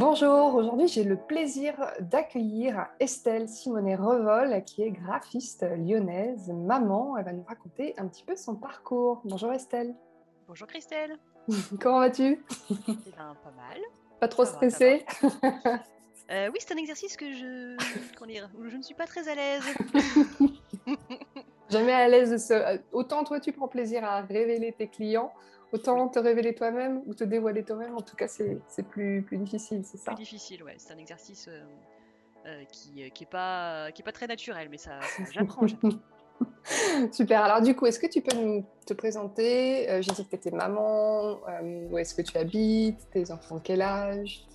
Bonjour, aujourd'hui j'ai le plaisir d'accueillir Estelle Simonet-Revol qui est graphiste lyonnaise, maman. Elle va nous raconter un petit peu son parcours. Bonjour Estelle, Bonjour Christelle. comment vas-tu? Eh ben, pas mal. Pas trop Ça va, ça va. stressée? Oui, c'est un exercice où je ne suis pas très à l'aise. Jamais à l'aise de se... Autant toi tu prends plaisir à révéler tes clients, Oui, autant te révéler toi-même ou te dévoiler toi-même, en tout cas c'est plus difficile, c'est plus ça? difficile, ouais. C'est un exercice qui est pas très naturel, mais j'apprends. Super. Alors du coup, est-ce que tu peux te présenter? J'ai dit que tu étais maman. Où est-ce que tu habites? Tes enfants, quel âge?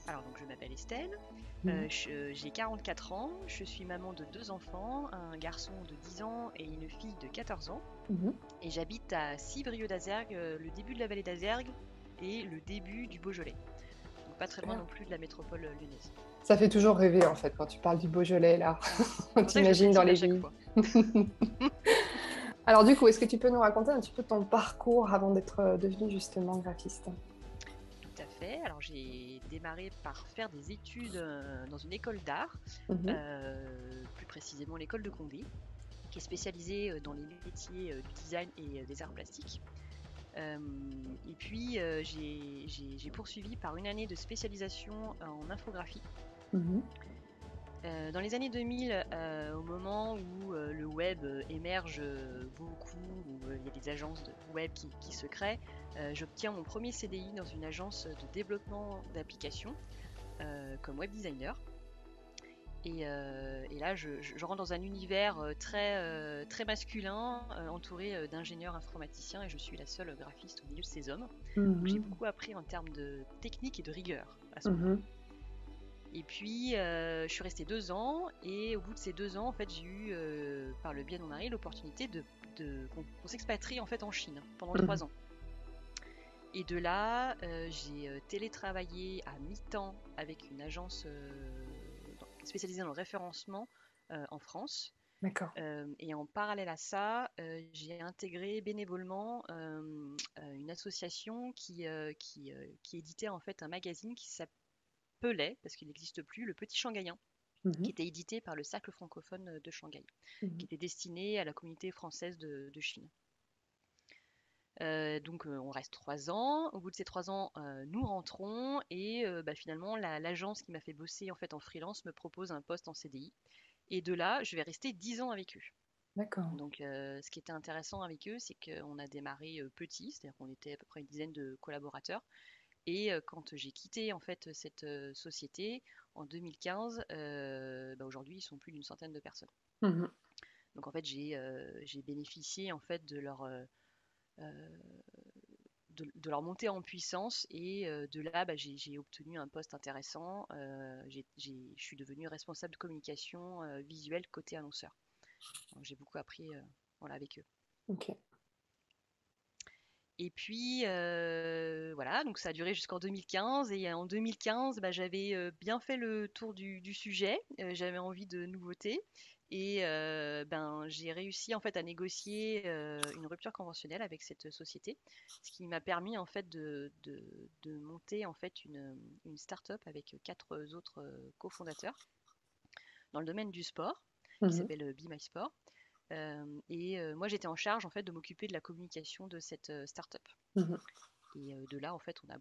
Alors, donc, je m'appelle Estelle. Mhm. J'ai 44 ans. Je suis maman de deux enfants, un garçon de 10 ans et une fille de 14 ans. Mhm. Et j'habite à Cibrieux-d'Azergues, le début de la vallée d'Azergues et le début du Beaujolais. Donc, pas très loin Super. non plus de la métropole lyonnaise. Ça fait toujours rêver en fait quand tu parles du Beaujolais là. Mm. On C'est pour ça que je le t'imagine dans précise à les chaque vignes. fois. Alors du coup, est-ce que tu peux nous raconter un petit peu ton parcours avant d'être devenue justement graphiste? Tout à fait. Alors j'ai démarré par faire des études dans une école d'art, Mhm. plus précisément l'école de Condé, qui est spécialisée dans les métiers du design et des arts plastiques. Euh, et puis j'ai poursuivi par une année de spécialisation en infographie. Mhm. Dans les années 2000, au moment où le web émerge beaucoup, où il y a des agences de web qui se créent, j'obtiens mon premier CDI dans une agence de développement d'applications comme web designer. Et là, je rentre dans un univers très masculin, entouré d'ingénieurs informaticiens, et je suis la seule graphiste au milieu de ces hommes. Donc j'ai Mhm. beaucoup appris en termes de technique et de rigueur à ce moment-là. Mhm. Et puis, je suis restée 2 ans, et au bout de ces 2 ans, en fait, j'ai eu, par le biais de mon mari, l'opportunité qu'on s'expatrie en fait en Chine pendant Mhm. 3 ans. Et de là, j'ai télétravaillé à mi-temps avec une agence spécialisée dans le référencement en France. D'accord. Et en parallèle à ça, j'ai intégré bénévolement une association qui éditait en fait un magazine qui s'appelait, parce qu'il n'existe plus, Le Petit Shanghaïen, Mhm. qui était édité par le Cercle francophone de Shanghai, Mhm. qui était destiné à la communauté française de Chine. Donc on reste 3 ans. Au bout de ces 3 ans, nous rentrons, et finalement l'agence qui m'a fait bosser en fait en freelance me propose un poste en CDI. Et de là, je vais rester 10 ans avec eux. D'accord. Donc ce qui était intéressant avec eux, c'est qu'on a démarré petit, c'est-à-dire qu'on était à peu près une dizaine de collaborateurs. Et quand j'ai quitté en fait cette société en 2015, aujourd'hui ils sont plus d'une centaine de personnes. Mhm. Donc en fait j'ai bénéficié en fait euh, de leur montée en puissance, et de là j'ai obtenu un poste intéressant. Je suis devenue responsable de communication visuelle côté annonceur. Donc, j'ai beaucoup appris voilà, avec eux. Ok. Et puis voilà, donc ça a duré jusqu'en 2015, et en 2015 j'avais bien fait le tour du sujet. J'avais envie de nouveautés, et j'ai réussi en fait à négocier une rupture conventionnelle avec cette société, ce qui m'a permis en fait de monter en fait une start-up avec quatre autres cofondateurs dans le domaine du sport, qui Mhm. s'appelle Be My Sport. Et moi j'étais en charge en fait de m'occuper de la communication de cette start-up. Mhm. Et de là, en fait, on a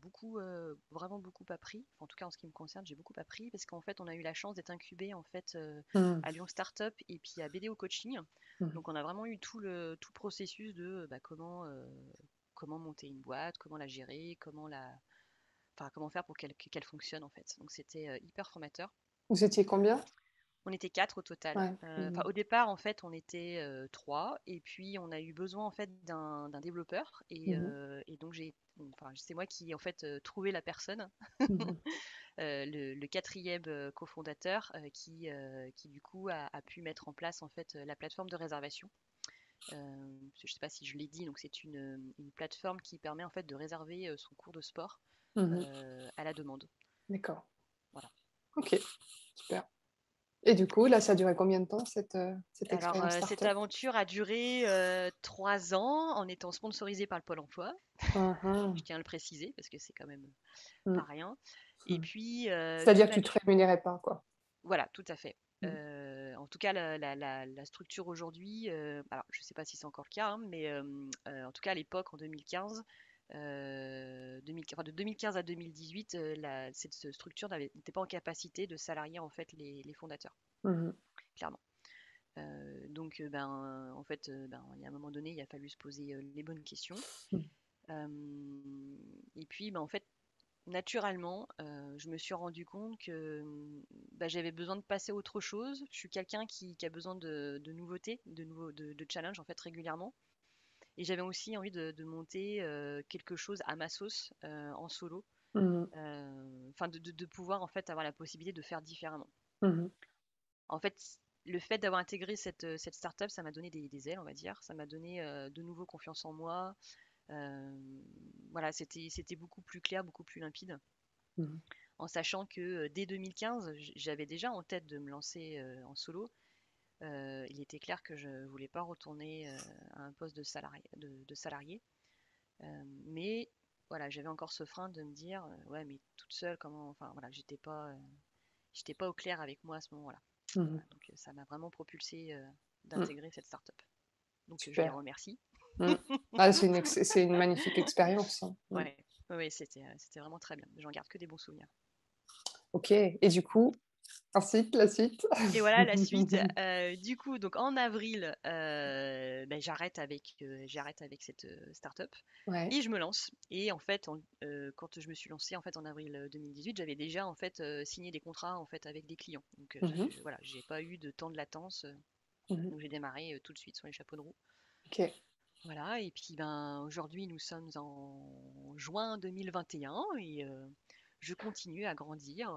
vraiment beaucoup appris. Enfin, en tout cas, en ce qui me concerne, j'ai beaucoup appris, parce qu'en fait, on a eu la chance d'être incubé en fait Mhm. à Lyon Startup et puis à BDO Coaching. Mhm. Donc, on a vraiment eu tout le processus de comment monter une boîte, comment la gérer, comment faire pour qu'elle fonctionne en fait. Donc, c'était hyper formateur. Vous étiez combien? On était quatre au total. Ouais. Mhm. Au départ, en fait, on était trois, et puis on a eu besoin en fait d'un développeur, Mhm. et donc c'est moi qui en fait trouvé la personne, Mhm. le quatrième cofondateur, qui du coup a pu mettre en place en fait la plateforme de réservation. Je ne sais pas si je l'ai dit, donc c'est une plateforme qui permet en fait de réserver son cours de sport Mhm. à la demande. D'accord. Voilà. Ok, super. Et du coup, là, ça a duré combien de temps, cette Alors, expérience cette startup? aventure a duré 3 ans en étant sponsorisée par le Pôle emploi. Je Mhm. tiens à le préciser parce que c'est quand même pas Mhm. rien. Et puis, tout C'est-à-dire que tu te nature. rémunérais pas, quoi. Voilà, tout à fait. Mmh. En tout cas, la structure aujourd'hui, alors je ne sais pas si c'est encore le cas, hein, mais en tout cas à l'époque, en 2015, 2000 enfin, de 2015 à 2018, cette structure n'était pas en capacité de salarier en fait les fondateurs, Mmh. clairement. Donc, ben, en fait, ben, il y a un moment donné, il a fallu se poser les bonnes questions. Mmh. Euh, et puis, ben, en fait, naturellement, je me suis rendu compte que bah, j'avais besoin de passer à autre chose. Je suis quelqu'un qui a besoin de nouveautés, de challenge en fait régulièrement. Et j'avais aussi envie de monter quelque chose à ma sauce en solo. Mmh. Enfin, de pouvoir en fait avoir la possibilité de faire différemment. Mmh. En fait, le fait d'avoir intégré cette startup, ça m'a donné des ailes, on va dire. Ça m'a donné de nouveau confiance en moi. Voilà, c'était beaucoup plus clair, beaucoup plus limpide. Mmh. En sachant que dès 2015, j'avais déjà en tête de me lancer en solo. Il était clair que je ne voulais pas retourner à un poste de salarié. Mais voilà, j'avais encore ce frein de me dire, ouais, mais toute seule, comment, enfin voilà, j'étais pas au clair avec moi à ce moment-là. Mmh. Voilà, donc ça m'a vraiment propulsé Mmh. d'intégrer cette startup. Donc je les Super. remercie. Mmh. Ah, c'est une magnifique expérience, hein. Mmh. Ouais, ouais, ouais, c'était vraiment très bien. J'en garde que des bons souvenirs. OK, et du coup, ensuite, la suite? Et voilà la suite. Du coup, donc en avril, ben, j'arrête avec cette start-up Ouais. et je me lance. Et en fait, quand je me suis lancée en fait en avril 2018, j'avais déjà en fait signé des contrats en fait avec des clients. Donc Mmh. voilà, j'ai pas eu de temps de latence. Mmh. Donc j'ai démarré tout de suite sur les chapeaux de roue. OK. Voilà. Et puis ben aujourd'hui, nous sommes en juin 2021 et je continue à grandir.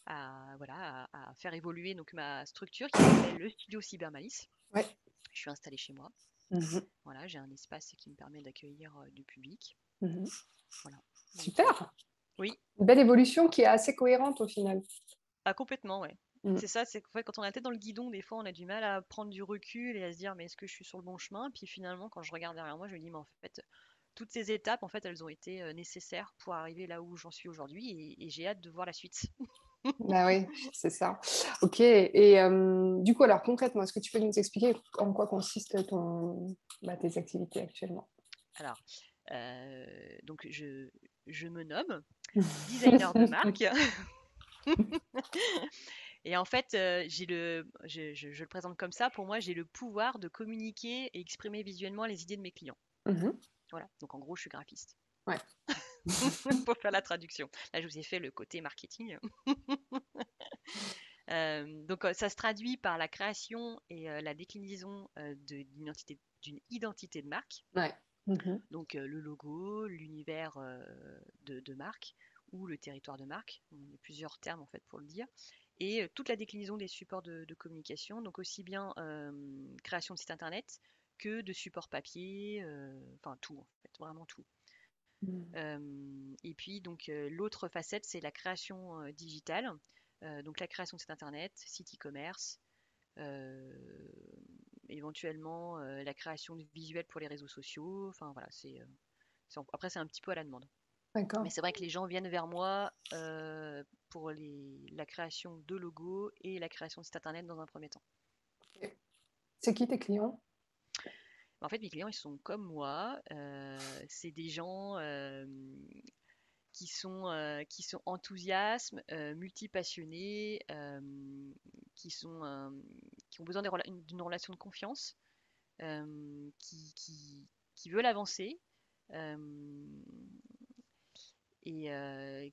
Voilà, à faire évoluer donc ma structure qui s'appelle le studio Cybermalice. Ouais. Je suis installée chez moi. Mmh. Voilà, j'ai un espace qui me permet d'accueillir du public. Mmh. Voilà. Donc, Super! oui, Une belle évolution qui est assez cohérente au final. ah, complètement, ouais. Mmh. C'est ça, c'est qu'en fait, quand on a la tête dans le guidon, des fois, on a du mal à prendre du recul et à se dire, mais est-ce que je suis sur le bon chemin? Puis finalement, quand je regarde derrière moi, je me dis, mais en fait, toutes ces étapes, en fait, elles ont été nécessaires pour arriver là où j'en suis aujourd'hui et j'ai hâte de voir la suite. Bah oui, c'est ça. OK, et du coup, alors concrètement, est-ce que tu peux nous expliquer en quoi consistent tes activités actuellement? Alors, donc, je me nomme designer de marque. Et en fait, je le présente comme ça. Pour moi, j'ai le pouvoir de communiquer et exprimer visuellement les idées de mes clients. Mmh. Voilà. Donc en gros, je suis graphiste. Ouais. Pour faire la traduction. Là, je vous ai fait le côté marketing. Donc ça se traduit par la création et la déclinaison d'une identité de marque. Ouais. Mmh. Donc le logo, l'univers de marque ou le territoire de marque. Il y a plusieurs termes en fait pour le dire. Et toute la déclinaison des supports de communication, donc aussi bien création de site internet que de supports papier, enfin tout en fait, vraiment tout. Mmh. Et puis donc l'autre facette, c'est la création digitale, donc la création de site internet, site e-commerce, euh, éventuellement la création de visuels pour les réseaux sociaux. Enfin voilà, après c'est un petit peu à la demande. Mais D'accord. c'est vrai que les gens viennent vers moi pour la création de logos et la création de site internet dans un premier temps. OK. C'est qui tes clients? En fait, mes clients, ils sont comme moi. C'est des gens qui sont enthousiastes, multipassionnés, qui ont besoin d'une relation de confiance, qui veulent avancer. euh, et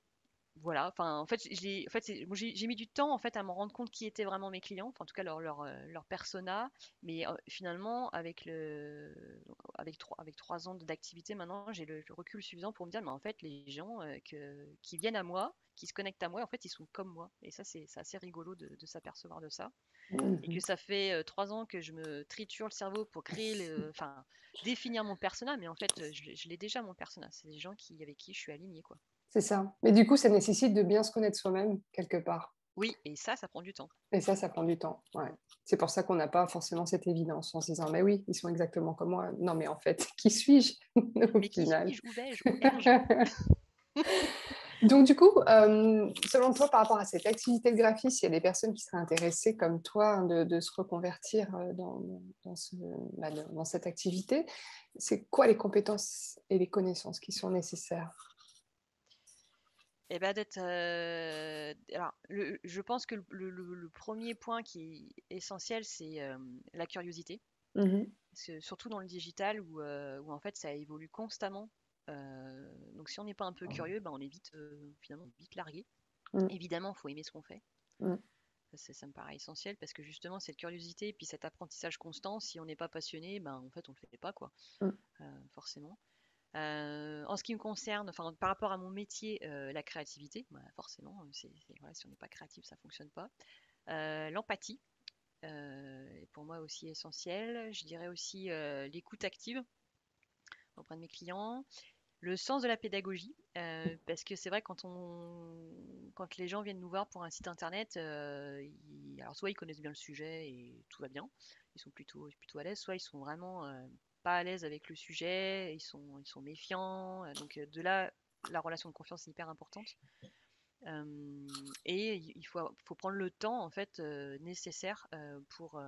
voilà, enfin, en fait, moi, j'ai mis du temps en fait à me rendre compte qui étaient vraiment mes clients, enfin, en tout cas leur persona, mais finalement avec 3 ans d'activité maintenant, j'ai le recul suffisant pour me dire, mais en fait, les gens qui viennent à moi, qui se connectent à moi, en fait, ils sont comme moi, et ça, c'est assez rigolo de s'apercevoir de ça, et que Mmh. ça fait 3 ans que je me triture le cerveau pour enfin, définir mon persona, mais en fait, je l'ai déjà mon persona, c'est des gens avec qui je suis alignée, quoi. C'est ça. Mais du coup, ça nécessite de bien se connaître soi-même quelque part, Oui, et ça prend du temps. et ça prend du temps, ouais. Mm. C'est pour ça qu'on n'a pas forcément cette évidence en se disant: «Mais oui, ils sont exactement comme moi». Non, mais en fait, qui suis-je au Mais qui final? suis-je? Où vais-je? Où erge? Donc, du coup, selon toi, par rapport à cette activité de graphiste, il y a des personnes qui seraient intéressées, comme toi, hein, de se reconvertir dans cette activité. C'est quoi les compétences et les connaissances qui sont nécessaires? Et ben d'être. Alors, je pense que le premier point qui est essentiel, c'est la curiosité. Mhm. Surtout dans le digital où en fait ça évolue constamment. Donc si on n'est pas un peu curieux, ben, on est vite, finalement, vite largué. Mm, Évidemment, il faut aimer ce qu'on fait. mm, Ça me paraît essentiel parce que justement, cette curiosité et puis cet apprentissage constant, si on n'est pas passionné, ben, en fait, on ne le fait pas, quoi, mm, forcément. En ce qui me concerne, enfin, par rapport à mon métier, la créativité, bah, forcément, voilà, si on n'est pas créatif, ça ne fonctionne pas. L'empathie, est pour moi aussi essentielle. Je dirais aussi l'écoute active auprès de mes clients. Le sens de la pédagogie, parce que c'est vrai quand les gens viennent nous voir pour un site internet, alors soit ils connaissent bien le sujet et tout va bien, ils sont plutôt à l'aise, soit ils sont vraiment pas à l'aise avec le sujet, ils sont méfiants, donc de là la relation de confiance est hyper importante. Et il faut prendre le temps en fait nécessaire pour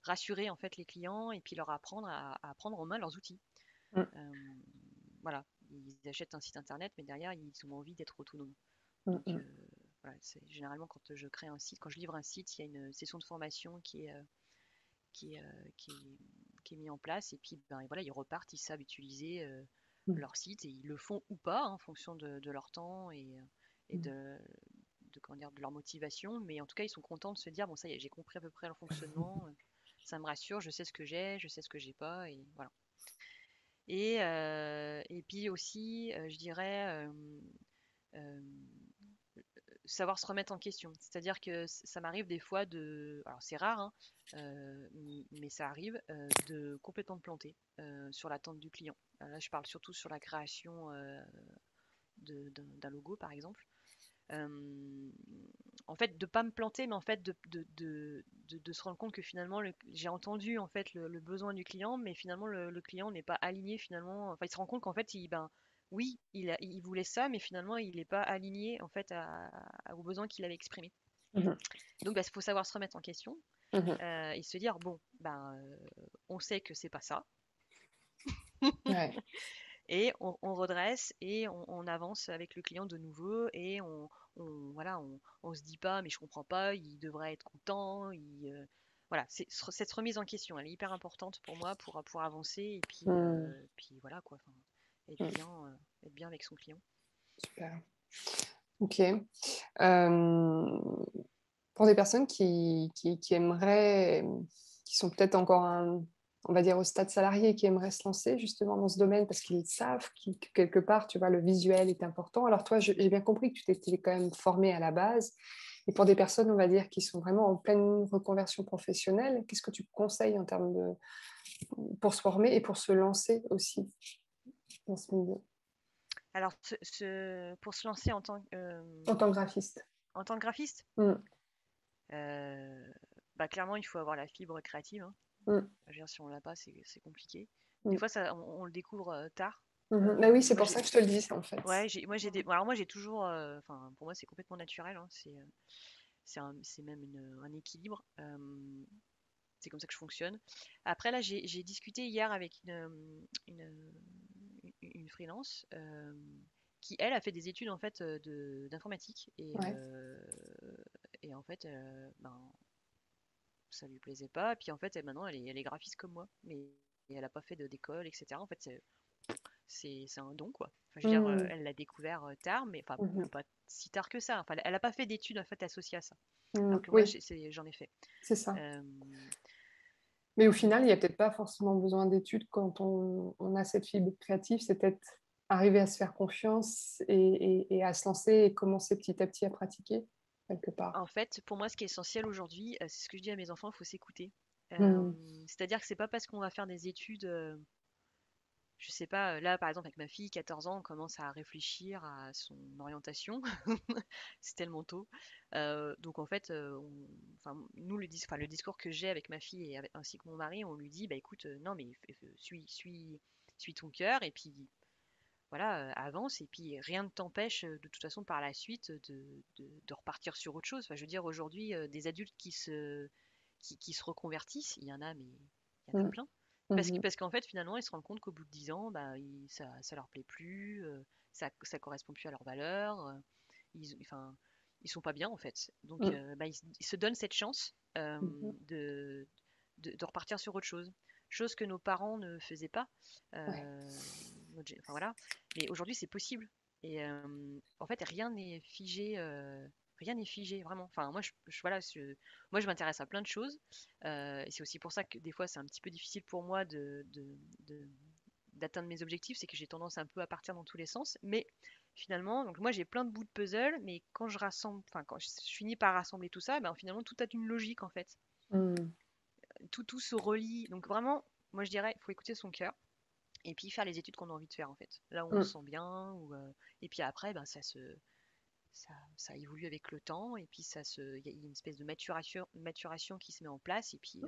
rassurer en fait les clients et puis leur apprendre à prendre en main leurs outils. mm, Euh, voilà, ils achètent un site internet, mais derrière, ils ont envie d'être autonomes. mm, Donc, mm, voilà, c'est généralement quand je crée un site, quand je livre un site, il y a une session de formation qui est, euh, qui est, qui est mise en place. Et puis, ben, voilà, ils repartent, ils savent utiliser mm, leur site et ils le font ou pas hein, en fonction de leur temps et mm. comment dire, de leur motivation. Mais en tout cas, ils sont contents de se dire, bon, ça y est, j'ai compris à peu près le fonctionnement. Ça me rassure, je sais ce que j'ai, je sais ce que j'ai pas. Et voilà. Et puis aussi, je dirais, euh, savoir se remettre en question. C'est-à-dire que ça m'arrive des fois alors c'est rare, hein, mais ça arrive de complètement me planter sur l'attente du client. Là, je parle surtout sur la création d'un logo, par exemple. Euh, En fait, de pas me planter, mais en fait de se rendre compte que finalement, j'ai entendu en fait le besoin du client, mais finalement le client n'est pas aligné finalement. Enfin, il se rend compte qu'en fait, ben, oui, il voulait ça, mais finalement, il n'est pas aligné en fait aux besoins qu'il avait exprimés. Mhm. Donc, bah, il faut savoir se remettre en question Mhm. et se dire bon, ben, on sait que c'est pas ça, Ouais. et on redresse et on avance avec le client de nouveau et voilà, on se dit pas, mais je comprends pas, il devrait être content. Voilà, cette remise en question, elle est hyper importante pour moi pour avancer et Mm, puis voilà quoi, enfin, être mm. bien, euh, être bien avec son client. Super. Ok. Pour des personnes qui aimeraient, qui sont peut-être encore, on va dire, au stade salarié, qui aimeraient se lancer justement dans ce domaine parce qu'ils savent que quelque part, tu vois, le visuel est important. Alors toi, j'ai bien compris que tu t'étais quand même formé à la base. Et pour des personnes, on va dire, qui sont vraiment en pleine reconversion professionnelle, qu'est-ce que tu conseilles en termes pour se former et pour se lancer aussi dans ce milieu Alors, pour se lancer en tant que graphiste? en tant que graphiste, Mm, euh, bah, clairement, il faut avoir la fibre créative, hein. mm, Je veux dire, si on l'a pas, c'est compliqué. Des mm, fois, on le découvre tard. mhm. Mais oui, c'est Moi, pour ça que je te le dis, en fait. ouais, alors moi, j'ai toujours, enfin, pour moi, c'est complètement naturel, hein. C'est même un équilibre. C'est comme ça que je fonctionne. Après, là, j'ai discuté hier avec une freelance qui, elle, a fait des études en fait d'informatique Ouais. et en fait, ben, ça lui plaisait pas. Puis en fait, maintenant, elle est graphiste comme moi, mais elle a pas fait d'école, etc. En fait, c'est un don, quoi. Enfin, je veux dire, Mm, elle l'a découvert tard, mais enfin, mhm, même pas si tard que ça. Enfin, elle n'a pas fait d'études en fait associées à ça. mm. Alors que moi, Oui, j'en ai fait. c'est ça. Euh, Mais au final, il n'y a peut-être pas forcément besoin d'études quand on a cette fibre créative. C'est peut-être arriver à se faire confiance et à se lancer et commencer petit à petit à pratiquer quelque part. En fait, pour moi, ce qui est essentiel aujourd'hui, c'est ce que je dis à mes enfants, il faut s'écouter. Mm, C'est-à-dire que c'est pas parce qu'on va faire des études, je sais pas, là par exemple avec ma fille, 14 ans, on commence à réfléchir à son orientation. C'est tellement tôt. Donc en fait, enfin, nous le discours que j'ai avec ma fille ainsi que mon mari, on lui dit, bah écoute, non mais suis ton cœur et puis voilà, avance et puis rien ne t'empêche de toute façon par la suite de repartir sur autre chose. Enfin, je veux dire, aujourd'hui, des adultes qui se reconvertissent, il y en a, mais il y en a Mm. plein. Mhm. Parce qu'en fait, finalement, ils se rendent compte qu'au bout de 10 ans, bah, ça leur plaît plus, ça correspond plus à leurs valeurs, enfin, ils sont pas bien en fait. Donc, Mm. bah, ils se donnent cette chance Mhm. de repartir sur autre chose. Chose que nos parents ne faisaient pas. Ouais. Enfin, voilà. Mais aujourd'hui, c'est possible. Et en fait, rien n'est figé, vraiment. Enfin, voilà, moi, je m'intéresse à plein de choses. Et c'est aussi pour ça que des fois, c'est un petit peu difficile pour moi de- d'atteindre mes objectifs. C'est que j'ai tendance un peu à partir dans tous les sens. Mais finalement, donc moi, j'ai plein de bouts de puzzle. Mais quand je rassemble, enfin, quand je finis par rassembler tout ça, ben, finalement, tout a une logique, en fait. Mm. Tout se relie. Donc vraiment, moi, je dirais, il faut écouter son cœur et puis faire les études qu'on a envie de faire en fait. Là où on Mm. se sent bien, et puis après, ben, ça évolue avec le temps, et puis il y a une espèce de maturation qui se met en place, et puis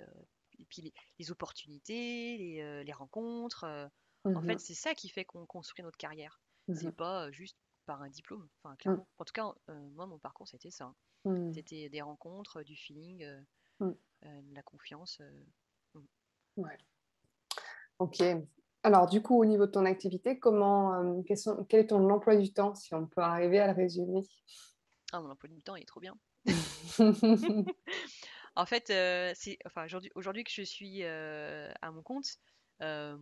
les opportunités, les rencontres. En fait, Mhm. c'est ça qui fait qu'on construit notre carrière. C'est Mhm. pas juste par un diplôme, enfin Mm. clairement. En tout cas, moi, mon parcours, c'était ça, hein. Mm. C'était des rencontres, du feeling, Mm. de la confiance. Mm. Ouais. Ok. Alors, du coup, au niveau de ton activité, quel est ton emploi du temps, si on peut arriver à le résumer? Ah, mon emploi du temps, il est trop bien. En fait, enfin, aujourd'hui que je suis à mon compte, euh,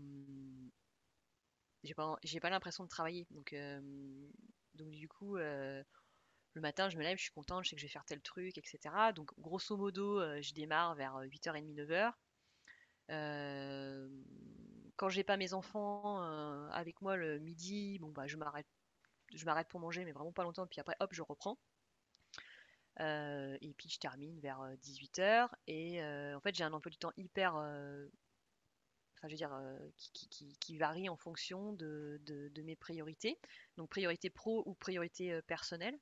j'ai pas l'impression de travailler. Donc du coup, le matin, je me lève, je suis contente, je sais que je vais faire tel truc, etc. Donc, grosso modo, je démarre vers 8h30, 9h. Quand j'ai pas mes enfants avec moi le midi, bon, bah, je m'arrête pour manger, mais vraiment pas longtemps. Puis après, hop, je reprends. Et puis je termine vers 18h. Et en fait, j'ai un emploi du temps hyper, enfin, je veux dire, qui varie en fonction de mes priorités. Donc priorité pro ou priorité personnelle.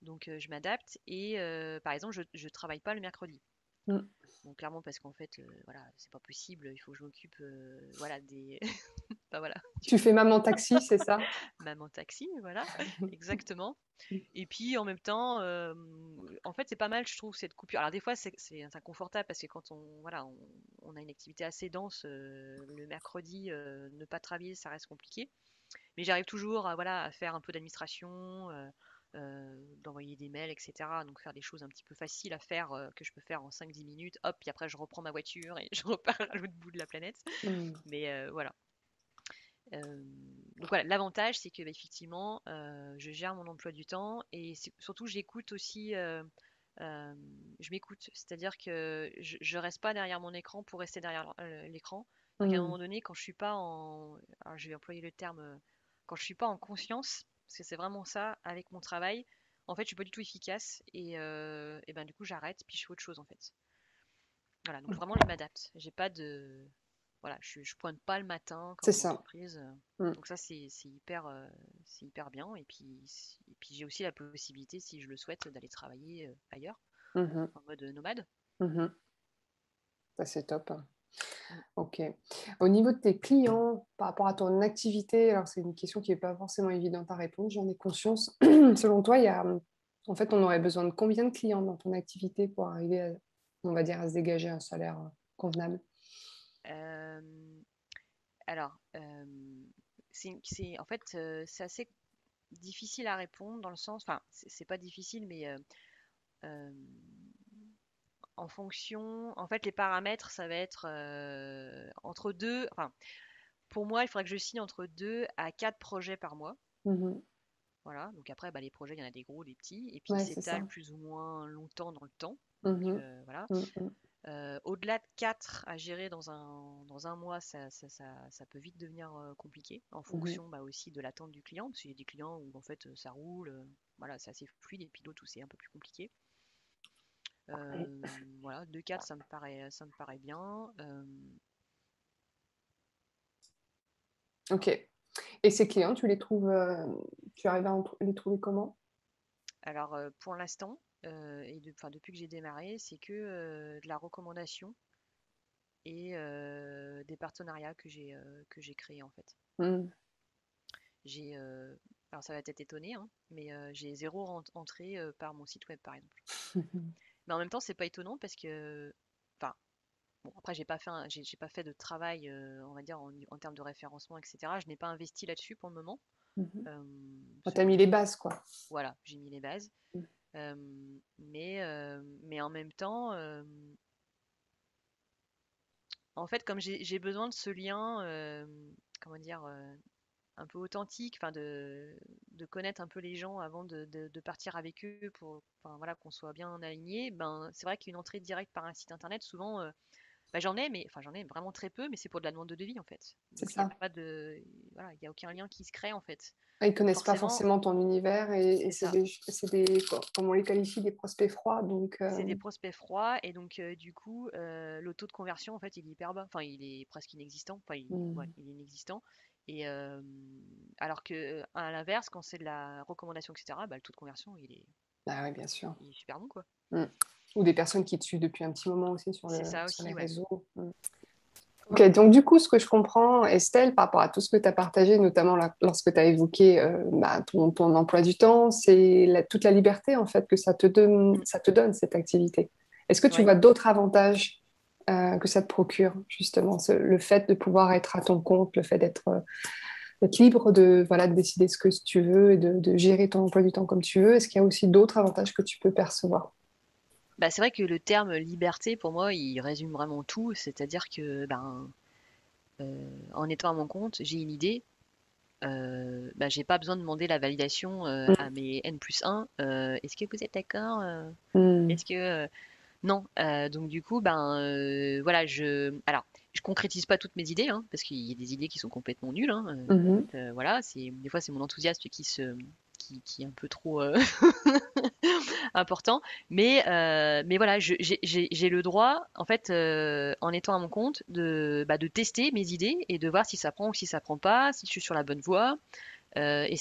Donc je m'adapte. Et par exemple, je travaille pas le mercredi. Mm. Donc clairement parce qu'en fait, voilà, c'est pas possible. Il faut que je m'occupe, voilà, des, enfin, voilà, Tu fais maman taxi, c'est ça? maman taxi, voilà, exactement. Et puis en même temps, en fait, c'est pas mal, je trouve, cette coupure. Alors des fois, c'est inconfortable parce que quand on a une activité assez dense, le mercredi, ne pas travailler, ça reste compliqué. Mais j'arrive toujours à, voilà, à faire un peu d'administration, d'envoyer des mails, etc. Donc faire des choses un petit peu faciles à faire, que je peux faire en 5-10 minutes. Hop, puis après, je reprends ma voiture et je repars à l'autre bout de la planète. Mm. Mais voilà. Euh, donc voilà, l'avantage, c'est que bah, effectivement, je gère mon emploi du temps et surtout, j'écoute aussi, euh, je m'écoute. C'est-à-dire que je reste pas derrière mon écran pour rester derrière l'écran. C'est-à-dire qu'à un Mm. moment donné, quand je suis pas en, alors je vais employer le terme, quand je suis pas en conscience, parce que c'est vraiment ça avec mon travail, en fait, je suis pas du tout efficace et ben du coup, j'arrête puis je fais autre chose en fait. Voilà, donc vraiment, je m'adapte. J'ai pas de, voilà, je pointe pas le matin C'est comme en ça. entreprise. Mm. Donc ça, c'est hyper bien. Et puis j'ai aussi la possibilité, si je le souhaite, d'aller travailler ailleurs, Mhm. en mode nomade. Mhm. Ça, c'est top. Mm. Ok. Au niveau de tes clients, par rapport à ton activité, alors c'est une question qui n'est pas forcément évidente à répondre, j'en ai conscience. Selon toi, en fait, on aurait besoin de combien de clients dans ton activité pour arriver à, on va dire, à se dégager un salaire convenable? Euh, alors, en fait, c'est assez difficile à répondre dans le sens, enfin, c'est pas difficile, mais euh, en fonction, en fait, les paramètres, ça va être entre deux, enfin, pour moi, il faudrait que je signe entre 2 à 4 projets par mois. Mhm. Voilà, donc après, bah, les projets, il y en a des gros, des petits, et puis ils Ouais, c'est s'étalent ça. plus ou moins longtemps dans le temps. Donc Mhm. voilà. Mhm. Au-delà de 4 à gérer dans un mois, ça peut vite devenir compliqué, en Mhm. fonction bah, aussi de l'attente du client, parce qu'il y a des clients où en fait ça roule, voilà, c'est assez fluide, et puis d'autres où c'est un peu plus compliqué. Voilà, 2-4, ça me paraît bien. Ok. Et ces clients, tu arrives à les trouver comment? Alors pour l'instant, enfin, depuis que j'ai démarré, c'est que de la recommandation et des partenariats que j'ai créés en fait. Mhm. j'ai, alors ça va peut-être étonner, hein, mais j'ai zéro entrée par mon site web, par exemple. Mais en même temps, c'est pas étonnant parce que, enfin, bon, après, j'ai pas fait de travail, on va dire, en termes de référencement, etc. Je n'ai pas investi là-dessus pour le moment. Mhm. Euh, Tu as mis les bases, quoi. voilà, j'ai mis les bases. Mm. Euh, mais en même temps, en fait, comme j'ai besoin de ce lien, comment dire, un peu authentique, enfin de connaître un peu les gens avant de partir avec eux pour, enfin, voilà, qu'on soit bien aligné, ben, c'est vrai qu'une entrée directe par un site internet, souvent, bah, j'en ai vraiment très peu, mais c'est pour de la demande de devis en fait. C'est Donc il n'y a ça. pas de, voilà, il y a aucun lien qui se crée en fait. Ils Donc connaissent pas forcément, forcément ton univers et c'est ça. c'est des, comme on les qualifie, des prospects froids. Donc, C'est des prospects froids et donc du coup, le taux de conversion en fait, il est hyper bas. Enfin, il est presque inexistant. Enfin, ouais, mm. il est inexistant. Et alors que à l'inverse, quand c'est de la recommandation, etc., bah, le taux de conversion, Ah oui, bien sûr. il est super bon quoi. Mm. Ou des personnes qui te suivent depuis un petit moment aussi C'est ça sur les aussi, ouais. réseaux. Mm. Ok, donc du coup, ce que je comprends, Estelle, par rapport à tout ce que tu as partagé, notamment lorsque tu as évoqué ton emploi du temps, c'est toute la liberté en fait que Mm. ça te donne cette activité. Est-ce que tu Ouais. vois d'autres avantages que ça te procure, justement, le fait de pouvoir être à ton compte, le fait d'être libre de, voilà, de décider ce que tu veux et de gérer ton emploi du temps comme tu veux? Est-ce qu'il y a aussi d'autres avantages que tu peux percevoir? Bah, c'est vrai que le terme liberté, pour moi, il résume vraiment tout. C'est-à-dire que, ben, en étant à mon compte, j'ai une idée. Bah, j'ai pas besoin de demander la validation à mes N+1. Est-ce que vous êtes d'accord? Mm. Est-ce que non? Donc du coup, ben voilà, alors je concrétise pas toutes mes idées, hein, parce qu'il y a des idées qui sont complètement nulles. Hein, Mhm. voilà, des fois c'est mon enthousiasme qui est un peu trop important. Mais voilà, j'ai le droit, en fait, en étant à mon compte, de tester mes idées et de voir si ça prend ou si ça prend pas, si je suis sur la bonne voie. Et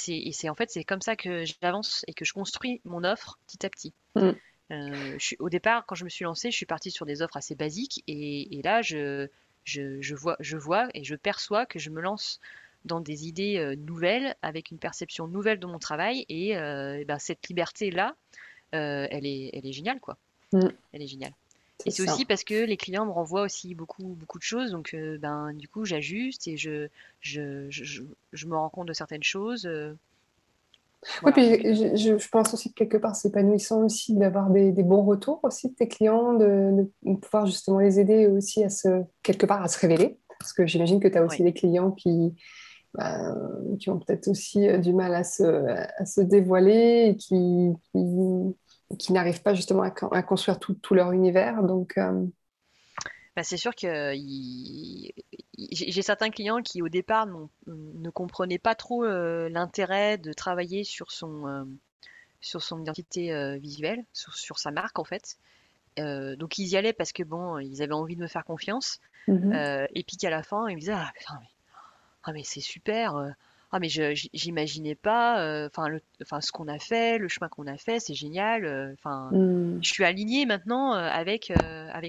en fait, c'est comme ça que j'avance et que je construis mon offre petit à petit. Mm. Au départ, quand je me suis lancée, je suis partie sur des offres assez basiques et là, je vois et je perçois que je me lance dans des idées nouvelles, avec une perception nouvelle de mon travail et ben, cette liberté-là, elle est géniale, quoi. Mm. Elle est géniale. Et C'est c'est ça. aussi parce que les clients me renvoient aussi beaucoup, beaucoup de choses, donc ben, du coup, j'ajuste et je, je, je me rends compte de certaines choses. Oui, Voilà, donc puis je pense aussi que quelque part, c'est épanouissant aussi d'avoir des bons retours aussi de tes clients, de pouvoir justement les aider aussi quelque part à se révéler. Parce que j'imagine que tu as aussi ouais. des clients bah, qui ont peut-être aussi du mal à se dévoiler et qui n'arrivent pas justement à construire tout leur univers. Donc, Bah, c'est sûr que j'ai certains clients qui au départ ne comprenaient pas trop l'intérêt de travailler sur son identité visuelle, sur sa marque en fait. Donc ils y allaient parce que bon, ils avaient envie de me faire confiance. mhm, Et puis qu'à la fin, ils me disaient ah putain, mais c'est super. Ah mais j'imaginais pas. Enfin ce qu'on a fait, le chemin qu'on a fait, c'est génial. Enfin, mm, je suis alignée maintenant avec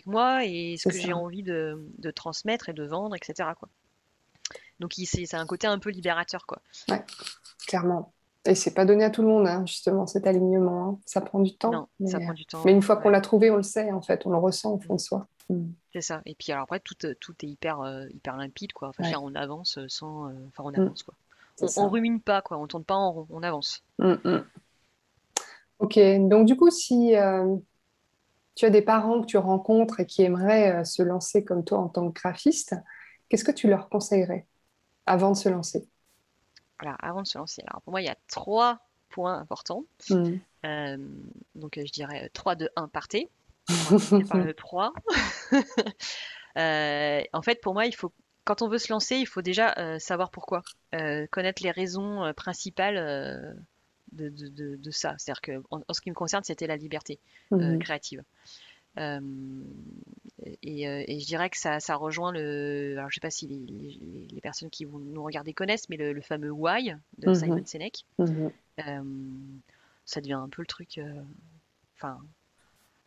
moi et ce c'est que j'ai ça. envie de transmettre et de vendre, etc. quoi. Donc c'est un côté un peu libérateur quoi. Ouais, clairement. Et c'est pas donné à tout le monde, hein, justement, cet alignement, hein. Ça prend du temps, Non, ça prend du mais une temps. fois qu'on Ouais. l'a trouvé, on le sait, en fait, on le ressent au fond Mm. de soi. Mm. C'est ça. Et puis alors après tout est hyper limpide quoi. Enfin, je veux Ouais. dire, on avance enfin on Mm. avance quoi. C'est On ça. rumine pas quoi. On tourne pas en rond. On avance. Mm, mm. Ok, donc du coup, si tu as des parents que tu rencontres et qui aimeraient se lancer comme toi en tant que graphiste, qu'est-ce que tu leur conseillerais avant de se lancer? Alors avant de se lancer. Alors pour moi il y a trois points importants. Mm. Euh, donc je dirais 3, 2, 1, partez. On va commencer par le 3. En fait, pour moi, quand on veut se lancer, il faut déjà savoir pourquoi. Connaître les raisons principales de ça. C'est-à-dire que, en ce qui me concerne, c'était la liberté Mhm. créative. Euh, et je dirais que ça rejoint le. Alors, je sais pas si les personnes qui vont nous regarder connaissent, mais le fameux Why de Simon Mhm. Sinek. Mhm. Euh, Ça devient un peu le truc. Enfin,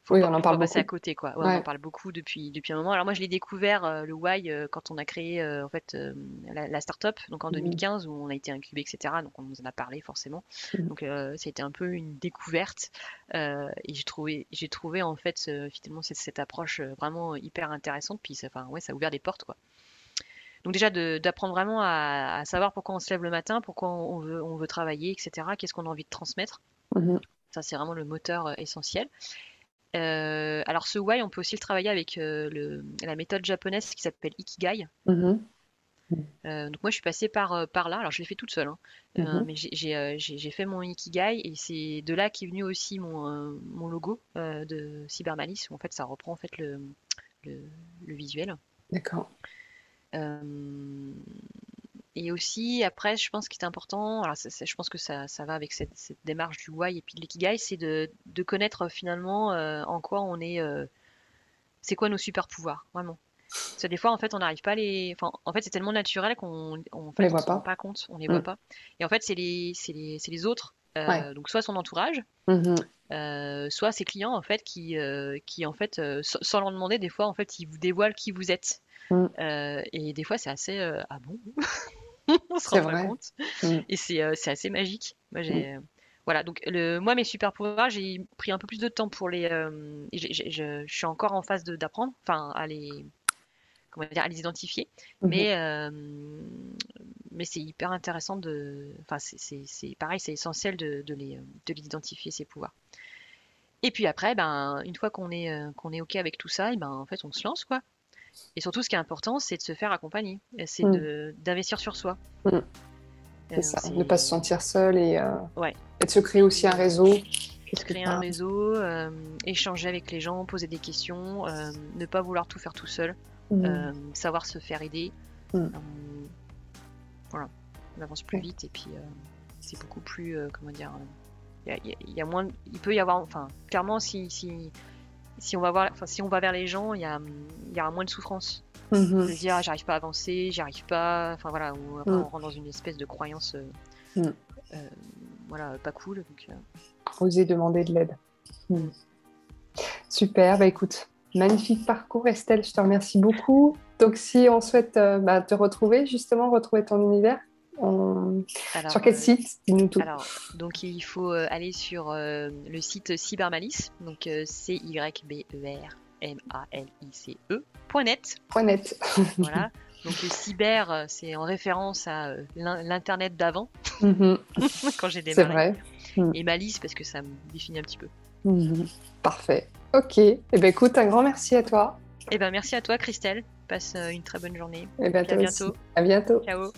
Oui, on en faut pas parle passer à beaucoup. côté, quoi. Ouais, on en Ouais. parle beaucoup depuis un moment. Alors moi, je l'ai découvert, le why, quand on a créé en fait la start-up, donc en Mhm. 2015, où on a été incubé, etc. Donc on nous en a parlé forcément. Mhm. Donc ça a été un peu une découverte. Et j'ai trouvé en fait finalement cette approche vraiment hyper intéressante. Puis ça, enfin, ouais, ça a ouvert des portes, quoi. Donc déjà d'apprendre vraiment à savoir pourquoi on se lève le matin, pourquoi on veut travailler, etc. Qu'est-ce qu'on a envie de transmettre. Mhm. Ça, c'est vraiment le moteur essentiel. Alors ce why, on peut aussi le travailler avec la méthode japonaise qui s'appelle Ikigai. Mhm. Donc moi, je suis passée par là. Alors je l'ai fait toute seule, hein. Mhm. Mais j'ai fait mon Ikigai et c'est de là qu'est venu aussi mon logo de Cybermalice, où en fait ça reprend en fait le, le visuel. D'accord. Euh, et aussi, après, je pense qu'il est important, alors je pense que ça va avec cette démarche du why et puis de l'ikigai, c'est de connaître finalement en quoi on est, c'est quoi nos super pouvoirs, vraiment. Parce que des fois, en fait, on n'arrive pas à les. Enfin, en fait, c'est tellement naturel en On les fait, on voit s'en rend pas. pas compte, on les voit Mhm. pas. Et en fait, c'est les autres, Ouais. donc soit son entourage, Mhm. soit ses clients, en fait, qui en fait, sans leur demander, des fois, en fait, ils vous dévoilent qui vous êtes. Mhm. Et des fois, c'est assez. Ah bon? On se C'est rend pas vrai. compte. Mhm. Et c'est assez magique. Moi, Mhm. voilà, donc moi, mes super pouvoirs, j'ai pris un peu plus de temps pour les. Et je suis encore en phase d'apprendre, enfin, comment dire, à les identifier. Mhm. Mais, mais c'est hyper intéressant de. Enfin, c'est pareil, c'est essentiel de les identifier, ces pouvoirs. Et puis après, ben, une fois qu'on est OK avec tout ça, et ben, en fait, on se lance, quoi. Et surtout, ce qui est important, c'est de se faire accompagner. C'est Mhm. d'investir sur soi. Mhm. C'est ça. Ne pas se C'est. sentir seul Ouais. et de se créer aussi un réseau Se quelque créer un part. réseau, échanger avec les gens, poser des questions, ne pas vouloir tout faire tout seul, Mhm. savoir se faire aider. Mhm. Euh, voilà, on avance plus Ouais. vite et puis c'est beaucoup plus, comment dire, il y a moins, il peut y avoir, enfin, clairement, si on va voir, enfin, si on va vers les gens, il y aura moins de souffrance. Mhm. De se dire, ah, j'arrive pas à avancer, j'y arrive pas, enfin voilà, ou après Mhm. on rentre dans une espèce de croyance, Mhm. euh, voilà, pas cool. Donc, Oser demander de l'aide. Mhm. mm. Super, bah écoute, magnifique parcours Estelle, je te remercie beaucoup. Donc si on souhaite te retrouver, justement, retrouver ton univers, sur Alors, quel site? Dis-nous tout. Alors, donc il faut aller sur le site Cybermalice, donc cybermalice.net. .net. Voilà. Donc le cyber, c'est en référence à l'internet d'avant, Mhm. quand j'ai C'est démarré, vrai. Mhm. et malice parce que ça me définit un petit peu. Mhm. Parfait. Ok. Eh ben écoute, un grand merci à toi. Eh ben merci à toi, Christelle. Passe une très bonne journée. Et bien Puis à toi aussi. bientôt. À bientôt. Ciao.